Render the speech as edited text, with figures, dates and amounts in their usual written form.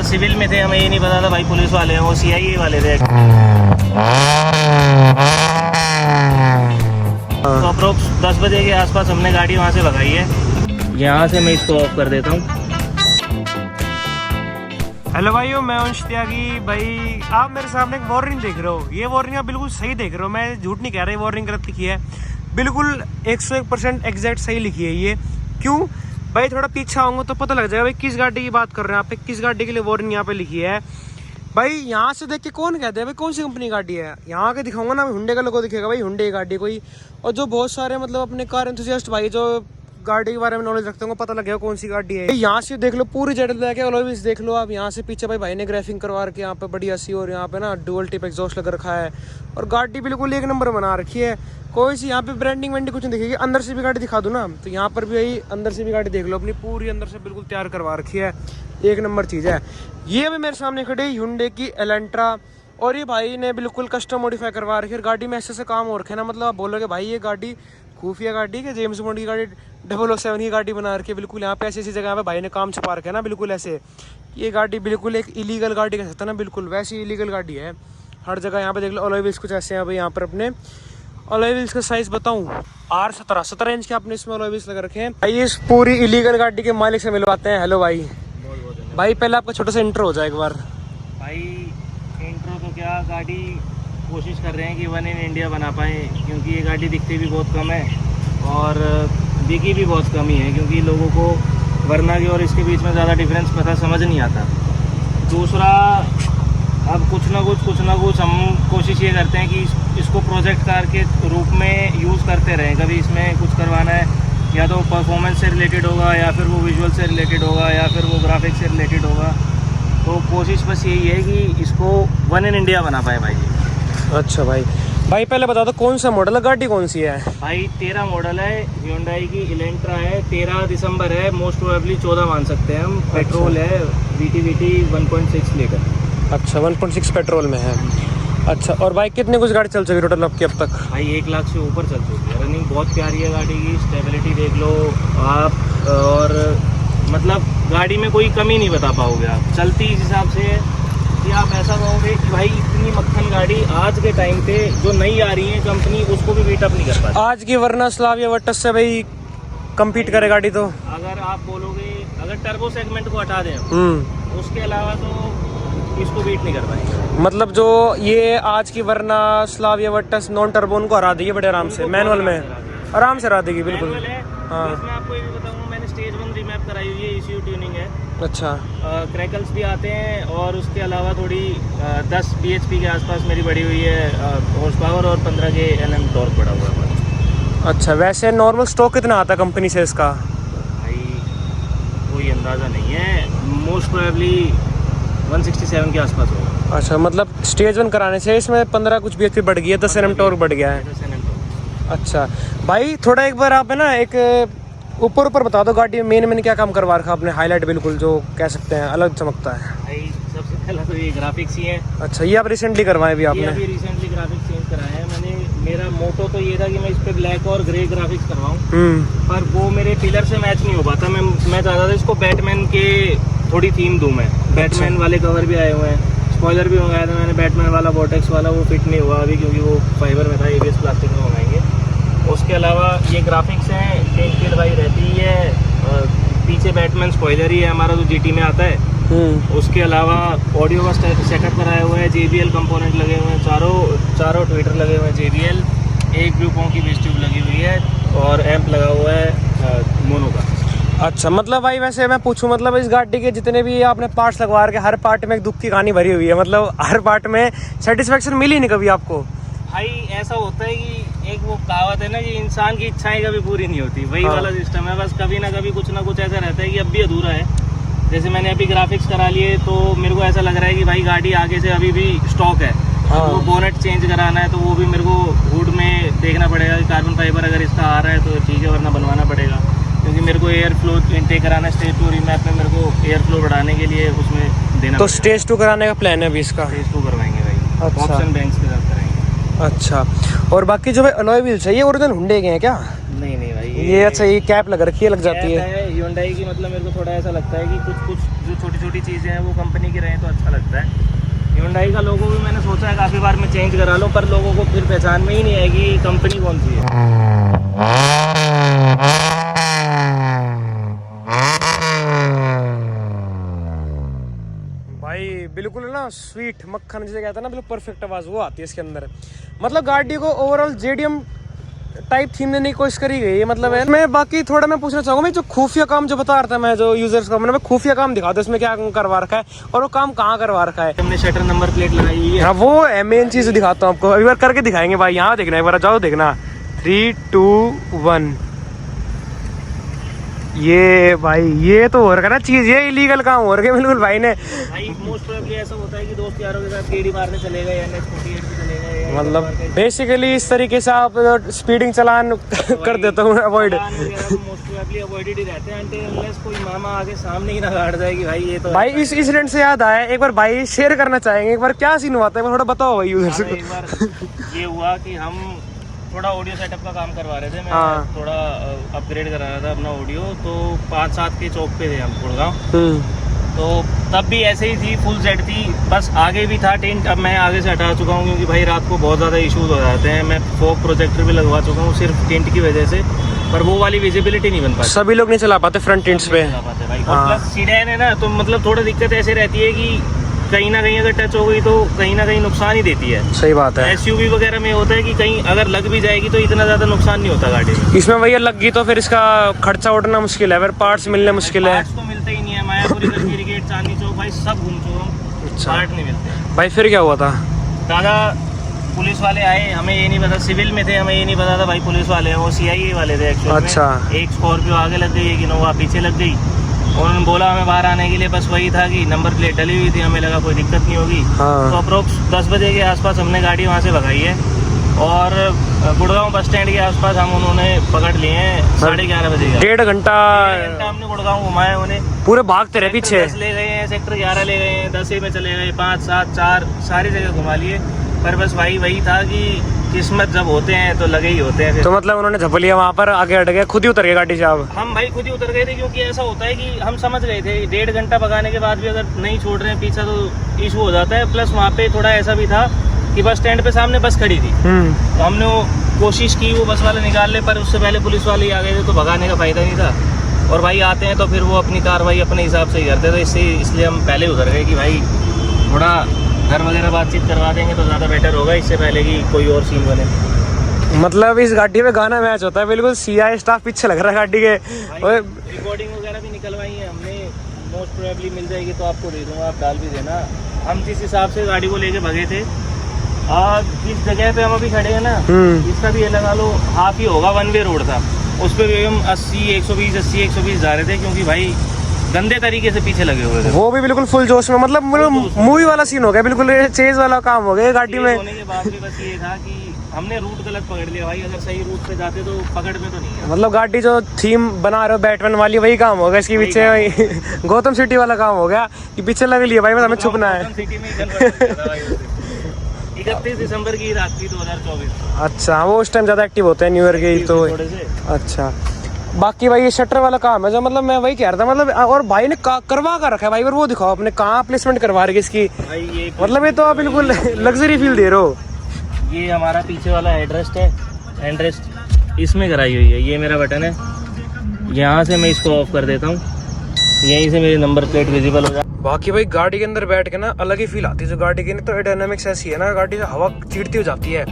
मतलब सिविल में थे, हमें ये नहीं पता था भाई पुलिस वाले हैं, वो CIA वाले थे। तो अप्रोक्स 10 बजे के आसपास हमने गाड़ी वहाँ से भगाई है। यहाँ से मैं इसको ऑफ कर देता हूँ। हेलो भाइयों, मैं अंश त्यागी। भाई आप मेरे सामने एक वार्निंग देख रहे हो, ये वार्निंग आप बिल्कुल सही देख रहे हो, मैं झूठ नहीं कह रहा, ये वार्निंग गलत लिखी है, बिल्कुल 101% एग्जैक्ट सही लिखी है ये। क्यों भाई, थोड़ा पीछे आऊँगा तो पता लग जाएगा भाई किस गाड़ी की बात कर रहे हैं आप, किस गाड़ी के लिए वार्निंग यहाँ पे लिखी है। भाई यहाँ से देख के कौन कहते हैं भाई कौन सी कंपनी की गाड़ी है, यहाँ के दिखाऊंगा ना हुंडे का लोगो दिखेगा भाई, हुंडे की गाड़ी कोई। और जो बहुत सारे मतलब अपने कार एंथुसियास्ट भाई जो गाड़ी के बारे में नॉलेज रखते होंगे, पता लगेगा कौन सी गाड़ी है। यहाँ से देख लो पूरी जेड ब्लैक है, अलॉय व्हील्स देख लो आप। यहाँ से पीछे भाई ने ग्राफिंग करवा रखी है यहाँ पे बढ़िया सी, और यहाँ पे ना डुअल टिप एग्जॉस्ट लगा रखा है, और गाड़ी बिल्कुल एक नंबर बना रखी है। कोई सी यहाँ पे ब्रांडिंग वेंडिंग कुछ नहीं दिखेगी। अंदर से भी गाड़ी दिखा दूँ ना, तो यहाँ पर भी भाई अंदर से भी गाड़ी देख लो अपनी, पूरी अंदर से बिल्कुल तैयार करवा रखी है, एक नंबर चीज़ है। ये अभी मेरे सामने खड़ी हुंडे की एलेंट्रा, और ये भाई ने बिल्कुल कस्टम मॉडिफाई करवा रखी है। गाड़ी में ऐसे काम हो रखे ना, मतलब आप बोलोगे भाई ये गाड़ी खुफिया गाड़ी के जेम्स बॉन्ड की गाड़ी 007 की गाड़ी बना रखी है। बिल्कुल यहाँ पे ऐसी ऐसी जगह पे भाई ने काम छुपा रखा है ना, बिल्कुल ऐसे। ये गाड़ी बिल्कुल एक इलीगल गाड़ी कह सकते हैं ना, बिल्कुल वैसी इलीगल गाड़ी है हर जगह। यहाँ पे देख लो अलॉय व्हील्स कुछ ऐसे हैं भाई। यहाँ पर अपने अलॉय व्हील्स का साइज बताऊँ, R17 इंच के आपने इसमें अलॉय व्हील्स लगा रखे हैं भाई। इस पूरी इलीगल गाड़ी के मालिक से मिलवाते हैं। हेलो भाई। भाई पहले आपका छोटा सा इंट्रो हो जाए एक बार। भाई इंट्रो तो क्या, गाड़ी कोशिश कर रहे हैं कि वन इन इंडिया बना पाए, क्योंकि ये गाड़ी दिखती भी बहुत कम है और बिकी भी बहुत कम ही है, क्योंकि लोगों को वरना के और इसके बीच में ज़्यादा डिफरेंस पता समझ नहीं आता। दूसरा, अब कुछ ना कुछ हम कोशिश ये करते हैं कि इसको प्रोजेक्ट कार के रूप में यूज़ करते रहें। कभी इसमें कुछ करवाना है, या तो परफॉर्मेंस से रिलेटेड होगा, या फिर वो विजुअल से रिलेटेड होगा, या फिर वो ग्राफिक्स से रिलेटेड होगा। तो कोशिश बस यही है कि इसको वन इन इंडिया बना पाए भाई जी। अच्छा भाई पहले बता दो कौन सा मॉडल है, गाड़ी कौन सी है? भाई 13 मॉडल है, Hyundai की एलेंट्रा है, 13 दिसंबर है, मोस्ट प्रोबेबली 14 मान सकते हैं हम। पेट्रोल है, VT 1.6 लीटर। अच्छा 1.6 पेट्रोल में है। अच्छा, और भाई कितने कुछ गाड़ी चल चुकी टोटल आपकी अब तक? भाई 1 लाख से ऊपर चल चुकी है। रनिंग बहुत प्यारी है गाड़ी की, स्टेबिलिटी देख लो आप, और मतलब गाड़ी में कोई कमी नहीं बता पाओगे आप। चलती इस हिसाब से है कि आप ऐसा कहोगे कि भाई इतनी मक्खन गाड़ी आज के टाइम पे जो नई आ रही है कंपनी, उसको भी बीट अप नहीं कर पाती आज की। वरना स्लाविया वर्टस से भाई कम्पीट करे गाड़ी। तो अगर आप बोलोगे, अगर टर्बो सेगमेंट को हटा दें उसके अलावा तो इसको बीट नहीं कर पाएंगे। मतलब जो ये आज की वरना स्लाविया वर्टस नॉन टर्बो उनको हरा देगी बड़े आराम से, मैनुअल में आराम से हरा देगी बिल्कुल। हाँ, इसमें आपको ये भी बताऊंगा, मैंने स्टेज 1 रीमैप कराई हुई है, ECU ट्यूनिंग है। अच्छा, क्रैकल्स भी आते हैं, और उसके अलावा थोड़ी 10 bhp के आसपास मेरी बढ़ी हुई है हॉर्स पावर, और 15 के Nm टॉर्क बढ़ा हुआ है। अच्छा, वैसे नॉर्मल स्टॉक कितना आता है कंपनी से इसका? भाई कोई अंदाज़ा नहीं है, मोस्ट प्रोबेबली 167 के आसपास होगा। अच्छा, मतलब स्टेज 1 कराने से इसमें 15 कुछ bhp बढ़ गई है, 10 Nm टॉर्क बढ़ गया है। 10 Nm टॉर्क। अच्छा भाई, थोड़ा एक बार आप है ना एक ऊपर बता दो गाड़ी में मेन क्या काम करवा रखा आपने, हाईलाइट बिल्कुल जो कह सकते हैं अलग चमकता है। भाई सबसे पहला तो ये ग्राफिक्स ही है। अच्छा, ये आप रिसेंटली करवाए भी आपने? ये अभी रिसेंटली ग्राफिक्स चेंज कराया है मैंने। मेरा मोटो तो ये था कि मैं इस पे ब्लैक और ग्रे ग्राफिक्स करवाऊँ, पर वो मेरे पिलर से मैच नहीं हो पाता। मैं चाहता था इसको बैटमैन के थोड़ी थीम दूँ मैं। बैटमैन वाले कवर भी आए हुए हैं, स्पॉइलर भी मंगाया था मैंने बैटमैन वाला, वॉर्टेक्स वाला, वो फिट नहीं हुआ अभी क्योंकि वो फाइबर में था, ABS प्लास्टिक में मंगाएंगे। उसके अलावा ये ग्राफिक्स हैं, टेल किट भाई रहती है, पीछे बैटमैन स्पॉइलर ही है हमारा जो GT में आता है। उसके अलावा ऑडियो का सेटअप कराया हुआ है, JBL कंपोनेंट लगे हुए हैं, चारों ट्विटर लगे हुए हैं JBL, एक ब्लूपों की बेस ट्यूब लगी हुई है, और एम्प लगा हुआ है मोनो का। अच्छा, मतलब भाई वैसे मैं पूछूं, मतलब इस गाड़ी के जितने भी आपने पार्ट्स लगवा रखे, हर पार्ट में एक दुख की कहानी भरी हुई है, मतलब हर पार्ट में सेटिस्फेक्शन मिली नहीं कभी आपको? भाई ऐसा होता है कि एक वो कहावत है ना कि इंसान की इच्छाएं कभी पूरी नहीं होती, वही वाला सिस्टम है। बस कभी ना कभी कुछ ना कुछ ऐसा रहता है कि अब भी अधूरा है। जैसे मैंने अभी ग्राफिक्स करा लिए, तो मेरे को ऐसा लग रहा है कि भाई गाड़ी आगे से अभी भी स्टॉक है। वो बोनेट चेंज कराना है, तो वो भी मेरे को हुड में देखना पड़ेगा कि कार्बन फाइबर अगर इसका आ रहा है तो ठीक है, वरना बनवाना पड़ेगा। क्योंकि मेरे को एयर फ्लो इनटेक कराना है, स्टेज 2 रीमैप में मेरे को एयर फ्लो बढ़ाने के लिए उसमें देना। तो स्टेज 2 कराने का प्लान है अभी इसका? स्टेज 2 करवाएंगे भाई। अच्छा, ऑप्शन बैंक्स के साथ कराएंगे। अच्छा, और बाकी जो अलॉय व्हील्स है ये ओरिजिनल हुंडे के हैं क्या? नहीं भाई, ये अच्छा, ये कैप लग रखी है, लग जाती है Hyundai की। मतलब मेरे को थोड़ा ऐसा लगता है कि कुछ जो छोटी छोटी चीज़ें हैं वो कंपनी की रहें तो अच्छा लगता है। Hyundai का लोगो भी मैंने सोचा है काफ़ी बार मैं चेंज करा लूँ, पर लोगों को फिर पहचान में ही नहीं आएगी कंपनी कौन सी है। भाई बिल्कुल ना स्वीट मक्खन जिसे कहते हैं ना, बिल्कुल परफेक्ट आवाज़ वो आती है इसके अंदर। मतलब गाड़ी को ओवरऑल जेडीएम टाइप थीम देने की कोशिश करी गई है। मतलब है मैं बाकी थोड़ा मैं पूछना चाहूँगा, मैं जो खुफिया काम जो बता रहा था मैं जो यूजर्स को, मैंने खुफिया काम दिखा दो इसमें क्या करवा रखा है और वो काम कहाँ करवा रखा है। हमने शटर नंबर प्लेट लगाई हुई है। हाँ वो है मेन चीज़, दिखाता हूँ आपको, अभी बार करके दिखाएंगे भाई। यहाँ देखना एक बार, जाओ देखना 3 2 1। ये भाई ये तो हो रखा है ना चीज़, ये इलीगल काम हो रखा है बिल्कुल भाई ने। भाई मोस्ट प्रोबेबली ऐसा होता है कि दोस्त यारों के साथ गेड़ी मारने चले गए या NH48 पे चले गए, मतलब बेसिकली इस तरीके से आप स्पीडिंग चलान कर देते हो अवॉइड। मोस्ट प्रोबेबली अवॉइडेड ही रहते हैं until unless कोई मामा आगे सामने ही ना गाड़ जाए कि भाई ये तो भाई इस इंसिडेंट से याद आया, एक बार भाई शेयर करना चाहेंगे, एक बार क्या सीन हुआ था थोड़ा बताओ भाई यूजर्स को। एक बार ये हुआ कि हम थोड़ा ऑडियो सेटअप का काम करवा रहे थे। मैं हाँ। थोड़ा अपग्रेड करा रहा था अपना ऑडियो, तो 5-7 के चौक पे थे हम गुड़गांव। तो तब भी ऐसे ही थी, फुल सेट थी, बस आगे भी था टेंट। अब मैं आगे से हटा चुका हूँ क्योंकि भाई रात को बहुत ज़्यादा इश्यूज हो जाते हैं। मैं फॉग प्रोजेक्टर भी लगवा चुका हूँ सिर्फ टेंट की वजह से, पर वो वाली विजिबिलिटी नहीं बन पाती, सभी लोग नहीं चला पाते फ्रंट टेंट्स पे भाई। हाँ। और प्लस सीडेन है ना, तो मतलब थोड़ा दिक्कत ऐसे रहती है कि कहीं ना कहीं अगर टच हो गई तो कहीं ना कहीं नुकसान ही देती है। सही बात है। SUV वगैरह में होता है कि कहीं अगर लग भी जाएगी तो इतना ज़्यादा नुकसान नहीं होता गाड़ी में। इसमें भैया लग गई तो फिर इसका खर्चा उठना मुश्किल है, फिर पार्ट्स मिलने मुश्किल है। पार्ट्स तो मिलते ही नहीं है। मायापुरी कश्मीरी गेट, चांदनी चौक, भाई सब घूम चुका हूँ, अच्छा। पार्ट नहीं मिलते भाई फिर क्या हुआ था? दादा पुलिस वाले आए, हमें ये नहीं पता, सिविल में थे, हमें ये नहीं पता था भाई पुलिस वाले हैं, वो CIA वाले थे एक्चुअली। अच्छा। एक स्कॉर्पियो आगे लग गई, एक इनोवा पीछे लग गई। उन्होंने बोला हमें बाहर आने के लिए, बस वही था कि नंबर प्लेट डली हुई थी, हमें लगा कोई दिक्कत नहीं होगी। हाँ। तो अप्रोक्स 10 बजे के आसपास हमने गाड़ी वहाँ से भगाई है और गुड़गांव बस स्टैंड के आसपास हम उन्होंने पकड़ लिए हैं 11:30 बजे का। 1.5 घंटा हमने गुड़गांव घुमाया उन्हें, पूरे भागते रहे पीछे। 10 ले गए हैं, सेक्टर 11 ले गए हैं, 10 में चले गए, 5 7 4 सारी जगह घुमा लिए। पर बस भाई वही था कि किस्मत जब होते हैं तो लगे ही होते हैं फिर। तो मतलब उन्होंने झप लिया वहाँ पर, आगे हट गया, खुद ही उतर गए गाड़ी से आप? हम भाई खुद ही उतर गए थे, क्योंकि ऐसा होता है कि हम समझ गए थे 1.5 घंटा भगाने के बाद भी अगर नहीं छोड़ रहे हैं पीछा तो इशू हो जाता है। प्लस वहाँ पे थोड़ा ऐसा भी था कि बस स्टैंड पे सामने बस खड़ी थी, तो हमने वो कोशिश की वो बस वाले निकाल ले, पर उससे पहले पुलिस वाले ही आ गए थे, तो भगाने का फायदा नहीं था। और भाई आते हैं तो फिर वो अपनी कार्रवाई अपने हिसाब से ही करते, तो इसलिए हम पहले उतर गए कि भाई थोड़ा घर वगैरह बातचीत करवा देंगे तो ज़्यादा बेटर होगा, इससे पहले कि कोई और सीन बने। मतलब इस गाड़ी में गाना मैच होता है, बिल्कुल CI स्टाफ पीछे लग रहा है गाड़ी के। और रिकॉर्डिंग वगैरह भी निकलवाई है हमने, मोस्ट प्रोबेबली मिल जाएगी तो आपको दे दूंगा, आप डाल भी देना। हम जिस हिसाब से गाड़ी को लेके भगे थे, जिस जगह पे हम अभी खड़े हैं ना, इसका भी ये लगा लो हाफ ही होगा, 1 वे रोड था, उस पर भी हम 80-120 जा रहे थे, क्योंकि भाई गंदे तरीके से पीछे लगे हुए थे। वो भी बिल्कुल फुल जोश में, मतलब मूवी वाला सीन हो गया, बिल्कुल चेज वाला काम हो गया गाड़ी में। होने के बाद भी बस ये था कि हमने रूट गलत पकड़ लिया भाई, अगर सही रूट पे जाते तो पकड़ में तो नहीं है। मतलब गाड़ी जो थीम बना रहे हो बैटमैन वाली, वही काम हो गया इसके पीछे। वही गौतम सिटी वाला काम हो गया कि पीछे लग लिया भाई, बस हमें छुपना है। सिटी में 31 दिसंबर की रात थी 2024। अच्छा, वो उस टाइम ज्यादा एक्टिव होते हैं न्यू ईयर के तो। थोड़े से। अच्छा, बाकी भाई ये शटर वाला काम है जो, मतलब मैं वही कह रहा था, मतलब और भाई ने करवा कर रखा है भाई, और वो दिखाओ अपने कहाँ प्लेसमेंट करवा रहे इसकी, भाई ये मतलब ये तो आप बिल्कुल लग्जरी फील दे रहे हो। ये हमारा पीछे वाला हेडरेस्ट है, हैंडरेस्ट इसमें कराई हुई है, ये मेरा बटन है, यहाँ से मैं इसको ऑफ कर देता हूँ, यहीं से मेरी नंबर प्लेट विजिबल हो जाए। बाकी भाई गाड़ी के अंदर बैठ के ना अलग ही फील आती है, जो गाड़ी की नहीं तो एरोडायनामिक्स ऐसी है ना, गाड़ी से हवा चिड़ती हो जाती है।